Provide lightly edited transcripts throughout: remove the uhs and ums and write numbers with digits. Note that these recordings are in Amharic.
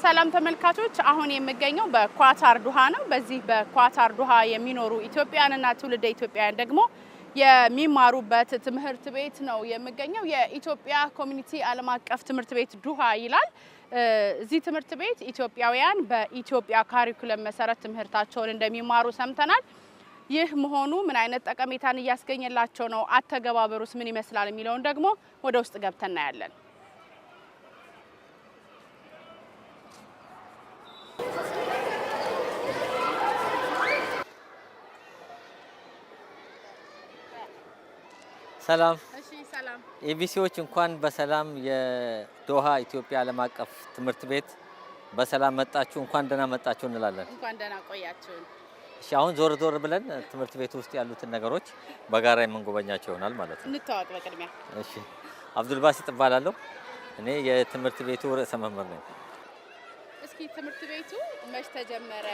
ሰላም ተመልካቾች አሁን የምገኘው በኳታር ዱሃ ነው። በዚህ በኳታር ዱሃ የሚኖሩ ኢትዮጵያውያንና ትውልደ ኢትዮጵያውያን ደግሞ የሚማሩበት ትምህርት ቤት ነው የምገኘው። የኢትዮጵያ ኮሚኒቲ ዓለም አቀፍ ትምህርት ቤት ዱሃ ይላል። እዚህ ትምህርት ቤት ኢትዮጵያውያን በኢትዮጵያ ካሪኩለም መሰረት ትምህርታቸውን እንደሚማሩ ሰምተናል። ይህ መሆኑ ምን አይነት ጠቀሜታን እያስገኘላቸው ነው፣ አተገባበሩስ ምን ይመስላል የሚለውን ደግሞ ወደ ውስጥ ገብተን እናያለን። ሰላም ሰላም ኤቢሲዎች እንኳን በሰላም የዶሃ ኢትዮጵያ ዓለም አቀፍ ትምህርት ቤት በሰላም መጣችሁ፣ እንኳን ደህና መጣችሁ እንላለን። እንኳን ደህና ቆያችሁ። እሺ፣ አሁን ዞር ብለን ትምህርት ቤት ውስጥ ያሉትን ነገሮች በጋራ የምንጎበኛቸው ይሆናል ማለት ነው። እንተዋወቅ በቅድሚያ። እሺ፣ አብዱልባሲጥ እባላለሁ። እኔ የትምህርት ቤቱ ርዕሰ መምህር ነኝ። እስኪ ትምህርት ቤቱ መች ተጀመረ፣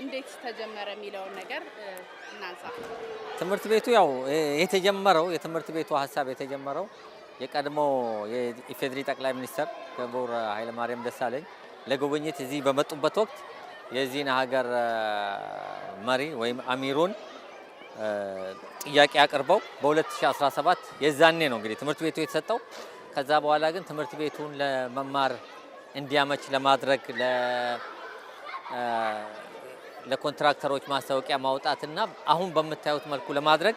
እንዴት ተጀመረ የሚለውን ነገር እናንሳ። ትምህርት ቤቱ ያው የተጀመረው የትምህርት ቤቱ ሀሳብ የተጀመረው የቀድሞ የኢፌዴሪ ጠቅላይ ሚኒስትር ክቡር ኃይለማርያም ደሳለኝ ለጉብኝት እዚህ በመጡበት ወቅት የዚህን ሀገር መሪ ወይም አሚሩን ጥያቄ አቅርበው በ2017 የዛኔ ነው እንግዲህ ትምህርት ቤቱ የተሰጠው። ከዛ በኋላ ግን ትምህርት ቤቱን ለመማር እንዲያመች ለማድረግ ለኮንትራክተሮች ማስታወቂያ ማውጣትና አሁን በምታዩት መልኩ ለማድረግ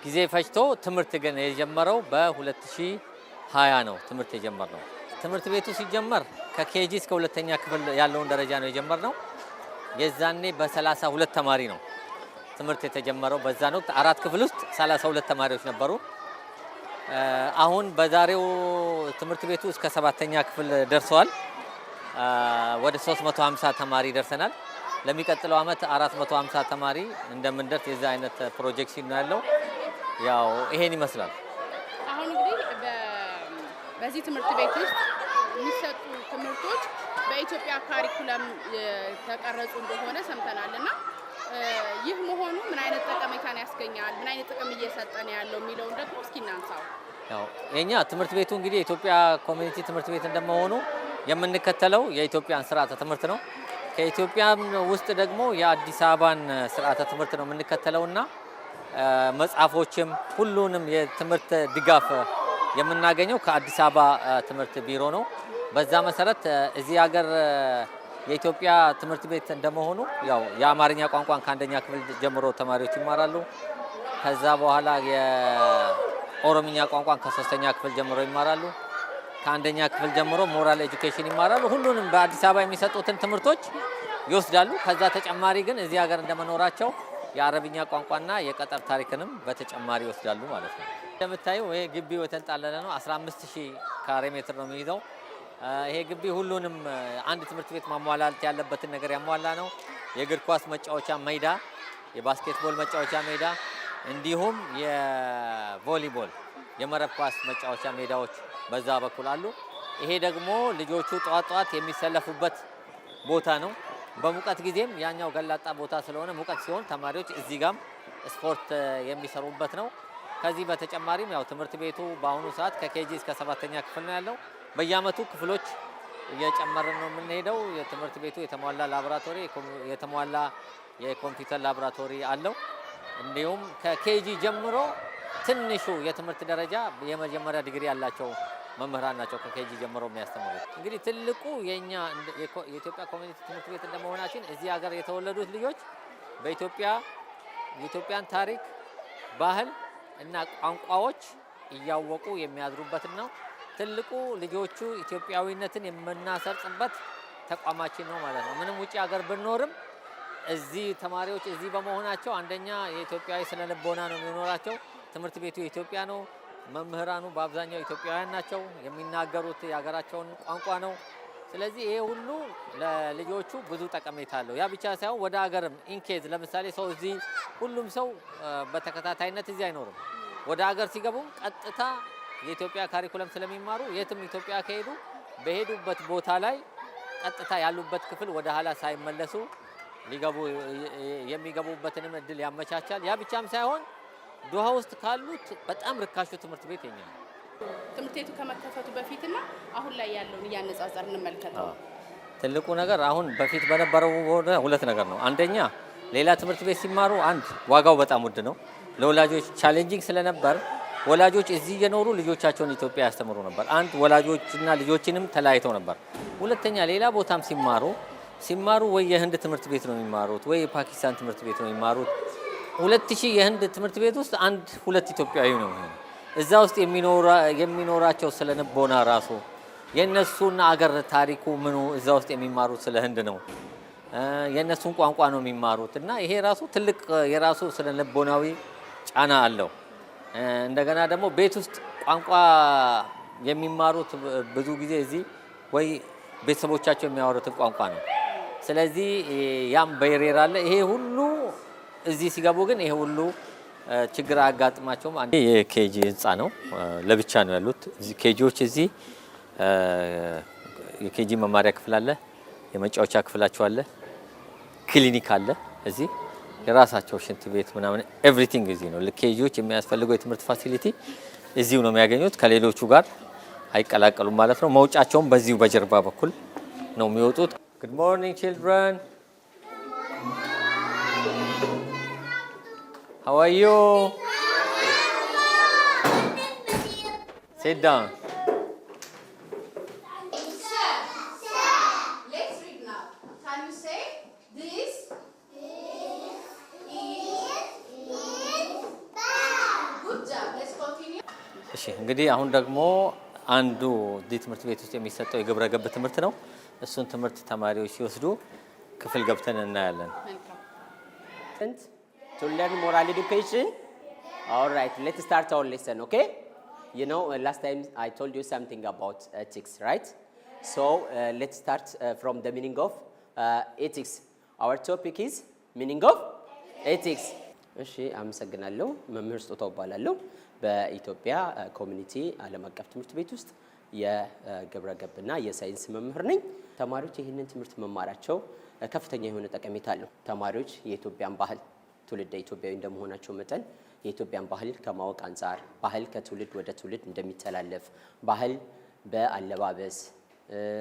ጊዜ ፈጅቶ ትምህርት ግን የጀመረው በ2020 ነው። ትምህርት የጀመርነው ትምህርት ቤቱ ሲጀመር ከኬጂ እስከ ሁለተኛ ክፍል ያለውን ደረጃ ነው የጀመርነው። የዛኔ በ32 ተማሪ ነው ትምህርት የተጀመረው። በዛን ወቅት አራት ክፍል ውስጥ 32 ተማሪዎች ነበሩ። አሁን በዛሬው ትምህርት ቤቱ እስከ 7ኛ ክፍል ደርሰዋል። ወደ 350 ተማሪ ደርሰናል። ለሚቀጥለው አመት 450 ተማሪ እንደምንደርስ የዛ አይነት ፕሮጀክሽን ነው ያለው። ያው ይሄን ይመስላል። አሁን እንግዲህ በዚህ ትምህርት ቤት ውስጥ የሚሰጡ ትምህርቶች በኢትዮጵያ ካሪኩለም ተቀረጹ እንደሆነ ሰምተናልና ይህ መሆኑ ምን አይነት ጠቀሜታን ያስገኛል፣ ምን አይነት ጥቅም እየሰጠን ያለው የሚለውን ደግሞ እስኪ እናንሳው። ያው የኛ ትምህርት ቤቱ እንግዲህ የኢትዮጵያ ኮሚኒቲ ትምህርት ቤት እንደመሆኑ የምንከተለው የኢትዮጵያን ስርዓተ ትምህርት ነው። ከኢትዮጵያ ውስጥ ደግሞ የአዲስ አበባን ስርዓተ ትምህርት ነው የምንከተለውና መጽሐፎችም ሁሉንም የትምህርት ድጋፍ የምናገኘው ከአዲስ አበባ ትምህርት ቢሮ ነው። በዛ መሰረት እዚህ ሀገር የኢትዮጵያ ትምህርት ቤት እንደመሆኑ ያው የአማርኛ ቋንቋን ከአንደኛ ክፍል ጀምሮ ተማሪዎች ይማራሉ። ከዛ በኋላ የኦሮምኛ ቋንቋን ከ3ኛ ክፍል ጀምሮ ይማራሉ። ከአንደኛ ክፍል ጀምሮ ሞራል ኤጁኬሽን ይማራሉ። ሁሉንም በአዲስ አበባ የሚሰጡትን ትምህርቶች ይወስዳሉ። ከዛ ተጨማሪ ግን እዚህ ሀገር እንደመኖራቸው የአረብኛ ቋንቋና የቀጠር ታሪክንም በተጨማሪ ይወስዳሉ ማለት ነው። እንደምታየው ይሄ ግቢው የተንጣለለ ነው። 15000 ካሬ ሜትር ነው የሚይዘው። ይሄ ግቢ ሁሉንም አንድ ትምህርት ቤት ማሟላት ያለበትን ነገር ያሟላ ነው። የእግር ኳስ መጫወቻ ሜዳ፣ የባስኬትቦል መጫወቻ ሜዳ እንዲሁም የቮሊቦል የመረብ ኳስ መጫወቻ ሜዳዎች በዛ በኩል አሉ። ይሄ ደግሞ ልጆቹ ጧት የሚሰለፉበት ቦታ ነው። በሙቀት ጊዜም ያኛው ገላጣ ቦታ ስለሆነ ሙቀት ሲሆን ተማሪዎች እዚህ ጋም ስፖርት የሚሰሩበት ነው። ከዚህ በተጨማሪም ያው ትምህርት ቤቱ በአሁኑ ሰዓት ከኬጂ እስከ 7ኛ ክፍል ነው ያለው። በየአመቱ ክፍሎች እየጨመርን ነው የምንሄደው። የትምህርት ቤቱ የተሟላ ላቦራቶሪ፣ የተሟላ የኮምፒውተር ላቦራቶሪ አለው። እንዲሁም ከኬጂ ጀምሮ ትንሹ የትምህርት ደረጃ የመጀመሪያ ዲግሪ ያላቸው መምህራን ናቸው ከኬጂ ጀምሮ የሚያስተምሩት። እንግዲህ ትልቁ የኛ የኢትዮጵያ ኮሚኒቲ ትምህርት ቤት እንደመሆናችን እዚህ ሀገር የተወለዱት ልጆች የኢትዮጵያን ታሪክ፣ ባህል እና ቋንቋዎች እያወቁ የሚያድሩበት ነው። ትልቁ ልጆቹ ኢትዮጵያዊነትን የምናሰርጽበት ተቋማችን ነው ማለት ነው። ምንም ውጪ ሀገር ብንኖርም እዚህ ተማሪዎች እዚህ በመሆናቸው አንደኛ የኢትዮጵያዊ ስነ ልቦና ነው የሚኖራቸው። ትምህርት ቤቱ የኢትዮጵያ ነው። መምህራኑ በአብዛኛው ኢትዮጵያውያን ናቸው። የሚናገሩት የሀገራቸውን ቋንቋ ነው። ስለዚህ ይሄ ሁሉ ለልጆቹ ብዙ ጠቀሜታ አለው። ያ ብቻ ሳይሆን ወደ ሀገርም ኢንኬዝ ለምሳሌ ሰው እዚህ ሁሉም ሰው በተከታታይነት እዚህ አይኖርም። ወደ ሀገር ሲገቡ ቀጥታ የኢትዮጵያ ካሪኩለም ስለሚማሩ የትም ኢትዮጵያ ከሄዱ በሄዱበት ቦታ ላይ ቀጥታ ያሉበት ክፍል ወደ ኋላ ሳይመለሱ የሚገቡበትንም እድል ያመቻቻል። ያ ብቻም ሳይሆን ዶሃ ውስጥ ካሉት በጣም ርካሹ ትምህርት ቤት የኛ ትምህርት ቤቱ ከመከፈቱ በፊትና አሁን ላይ ያለውን እያነጻጸር እንመልከተው። ትልቁ ነገር አሁን በፊት በነበረው ሁለት ነገር ነው። አንደኛ ሌላ ትምህርት ቤት ሲማሩ አንድ ዋጋው በጣም ውድ ነው። ለወላጆች ቻሌንጂንግ ስለነበር ወላጆች እዚህ የኖሩ ልጆቻቸውን ኢትዮጵያ ያስተምሩ ነበር። አንድ ወላጆችና ልጆችንም ተለያይተው ነበር። ሁለተኛ ሌላ ቦታም ሲማሩ ወይ የህንድ ትምህርት ቤት ነው የሚማሩት ወይ የፓኪስታን ትምህርት ቤት ነው የሚማሩት። 2000 የህንድ ትምህርት ቤት ውስጥ ሁለት ኢትዮጵያዊ ነው የሚሆነው። እዛ ውስጥ የሚኖራቸው ስለነበና ራሱ የነሱና አገር ታሪኩ ምኑ እዛ ውስጥ የሚማሩት ስለ ህንድ ነው። የነሱን ቋንቋ ነው የሚማሩት እና ይሄ ራሱ ትልቅ የራሱ ስለነበናዊ ጫና አለው። እንደገና ደግሞ ቤት ውስጥ ቋንቋ የሚማሩት ብዙ ጊዜ እዚህ ወይ ቤተሰቦቻቸው የሚያወሩትን ቋንቋ ነው። ስለዚህ ያም በሬር አለ። ይሄ ሁሉ እዚህ ሲገቡ ግን ይሄ ሁሉ ችግር አጋጥማቸውም። አንዴ የኬጂ ህንፃ ነው ለብቻ ነው ያሉት። እዚህ ኬጂዎች እዚህ የኬጂ መማሪያ ክፍል አለ፣ የመጫወቻ ክፍላቸው አለ፣ ክሊኒክ አለ። እዚህ የራሳቸው ሽንት ቤት ምናምን ኤቭሪቲንግ እዚህ ነው። ለኬጂዎች የሚያስፈልገው የትምህርት ፋሲሊቲ እዚሁ ነው የሚያገኙት። ከሌሎቹ ጋር አይቀላቀሉም ማለት ነው። መውጫቸውም በዚሁ በጀርባ በኩል ነው የሚወጡት። Good morning children. How are you? Sit down. Let's read now. Can you say this? Good job. Let's continue. እሺ እንግዲህ አሁን ደግሞ አንዱ እዚህ ትምህርት ቤት ውስጥ የሚሰጠው የግብረ ገብ ትምህርት ነው። እሱን ትምህርት ተማሪዎች ሲወስዱ ክፍል ገብተን እናያለን። To learn moral education. All right, let's start our lesson, okay? You know, last time I told you something about ethics, right? So let's start from the meaning of ethics. Our topic is meaning of ethics. እሺ አመሰግናለሁ። መምህር ስጦታው እባላለሁ። በኢትዮጵያ ኮሚኒቲ ዓለም አቀፍ ትምህርት ቤት ውስጥ የግብረ ገብና የሳይንስ መምህር ነኝ። ተማሪዎች ይህንን ትምህርት መማራቸው ከፍተኛ የሆነ ጠቀሜታ አለው። ተማሪዎች የኢትዮጵያን ባህል ትውልደ ኢትዮጵያዊ እንደመሆናቸው መጠን የኢትዮጵያን ባህል ከማወቅ አንፃር ባህል ከትውልድ ወደ ትውልድ እንደሚተላለፍ ባህል በአለባበስ፣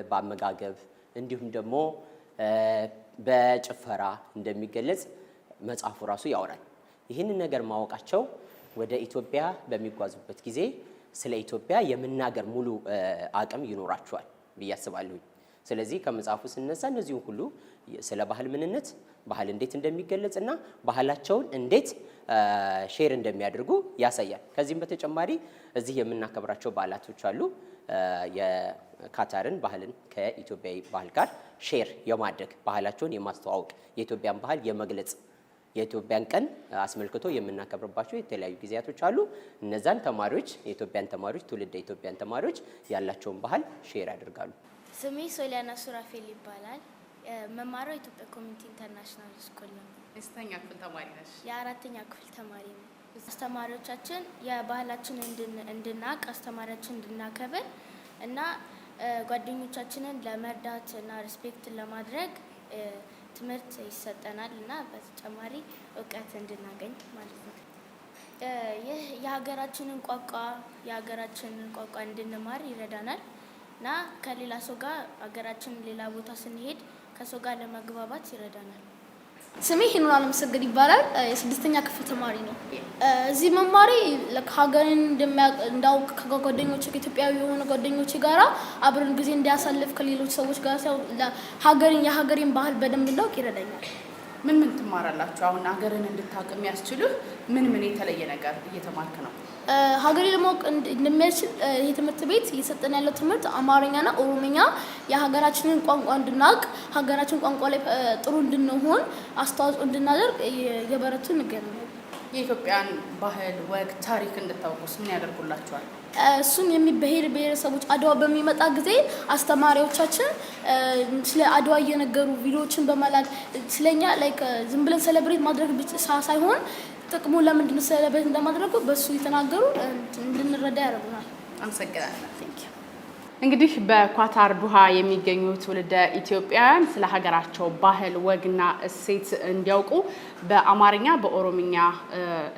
በአመጋገብ እንዲሁም ደግሞ በጭፈራ እንደሚገለጽ መጽሐፉ ራሱ ያወራል። ይህንን ነገር ማወቃቸው ወደ ኢትዮጵያ በሚጓዙበት ጊዜ ስለ ኢትዮጵያ የመናገር ሙሉ አቅም ይኖራቸዋል ብዬ አስባለሁ። ስለዚህ ከመጽሐፉ ስነሳ እነዚህን ሁሉ ስለ ባህል ምንነት፣ ባህል እንዴት እንደሚገለጽና ባህላቸውን እንዴት ሼር እንደሚያደርጉ ያሳያል። ከዚህም በተጨማሪ እዚህ የምናከብራቸው በዓላቶች አሉ። የካታርን ባህልን ከኢትዮጵያዊ ባህል ጋር ሼር የማድረግ ባህላቸውን የማስተዋወቅ የኢትዮጵያን ባህል የመግለጽ የኢትዮጵያን ቀን አስመልክቶ የምናከብርባቸው የተለያዩ ጊዜያቶች አሉ። እነዛን ተማሪዎች የኢትዮጵያን ተማሪዎች ትውልደ ኢትዮጵያን ተማሪዎች ያላቸውን ባህል ሼር ያደርጋሉ። ስሜ ሶሊያና ሱራፌል ይባላል። መማሪያው ኢትዮጵያ ኮሚኒቲ ኢንተርናሽናል ስኩል ነው። የስንተኛ ክፍል ተማሪ ነሽ? የአራተኛ ክፍል ተማሪ ነው። አስተማሪዎቻችን የባህላችንን እንድናቅ አስተማሪያችን እንድናከብር እና ጓደኞቻችንን ለመርዳት እና ሪስፔክት ለማድረግ ትምህርት ይሰጠናል እና በተጨማሪ እውቀት እንድናገኝ ማለት ነው። ይህ የሀገራችንን ቋንቋ እንድንማር ይረዳናል እና ከሌላ ሰው ጋር ሀገራችን ሌላ ቦታ ስንሄድ ከሰው ጋር ለመግባባት ይረዳናል። ስሜ ሄኖን አለምሰገድ ይባላል። የስድስተኛ ክፍል ተማሪ ነው። እዚህ መማሪ ሀገርን እንዳውቅ ከጓደኞቼ ከኢትዮጵያዊ የሆኑ ጓደኞቼ ጋራ አብረን ጊዜ እንዲያሳልፍ ከሌሎች ሰዎች ጋር የሀገሬን ባህል በደንብ እንዳውቅ ይረዳኛል። ምን ትማራላችሁ? አሁን ሀገርን እንድታውቅ የሚያስችልህ ምን የተለየ ነገር እየተማርክ ነው? ሀገሬ ለማወቅ እንደሚያስችል ይህ ትምህርት ቤት እየሰጠን ያለው ትምህርት አማርኛና ኦሮምኛ የሀገራችንን ቋንቋ እንድናውቅ ሀገራችን ቋንቋ ላይ ጥሩ እንድንሆን አስተዋጽኦ እንድናደርግ የበረቱ እንገኛለን። የኢትዮጵያን ባህል፣ ወግ፣ ታሪክ እንድታውቁስ ምን ያደርጉላችኋል? እሱም ብሔረሰቦች አድዋ በሚመጣ ጊዜ አስተማሪዎቻችን ስለ አድዋ እየነገሩ ቪዲዮዎችን በመላክ ስለኛ ዝም ብለን ሴሌብሬት ማድረግ ብቻ ሳይሆን ጥቅሙ ለምንድን ነው ሴሌብሬት እንደማድረጉ በሱ የተናገሩ እንድንረዳ ያደርጉናል። አመሰግናለሁ። እንግዲህ በኳታር ዱሃ የሚገኙ ትውልደ ኢትዮጵያውያን ስለ ሀገራቸው ባህል፣ ወግና እሴት እንዲያውቁ በአማርኛ በኦሮምኛ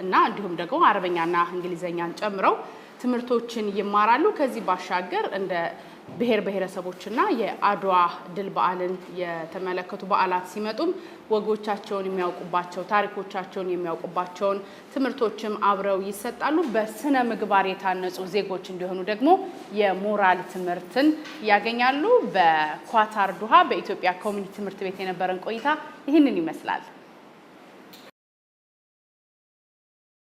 እና እንዲሁም ደግሞ አረበኛና እንግሊዘኛን ጨምረው ትምህርቶችን ይማራሉ። ከዚህ ባሻገር እንደ ብሔር ብሔረሰቦችና የአድዋ ድል በዓልን የተመለከቱ በዓላት ሲመጡም ወጎቻቸውን የሚያውቁባቸው ታሪኮቻቸውን የሚያውቁባቸውን ትምህርቶችም አብረው ይሰጣሉ። በስነ ምግባር የታነጹ ዜጎች እንዲሆኑ ደግሞ የሞራል ትምህርትን ያገኛሉ። በኳታር ዶሃ በኢትዮጵያ ኮሚኒቲ ትምህርት ቤት የነበረን ቆይታ ይህንን ይመስላል።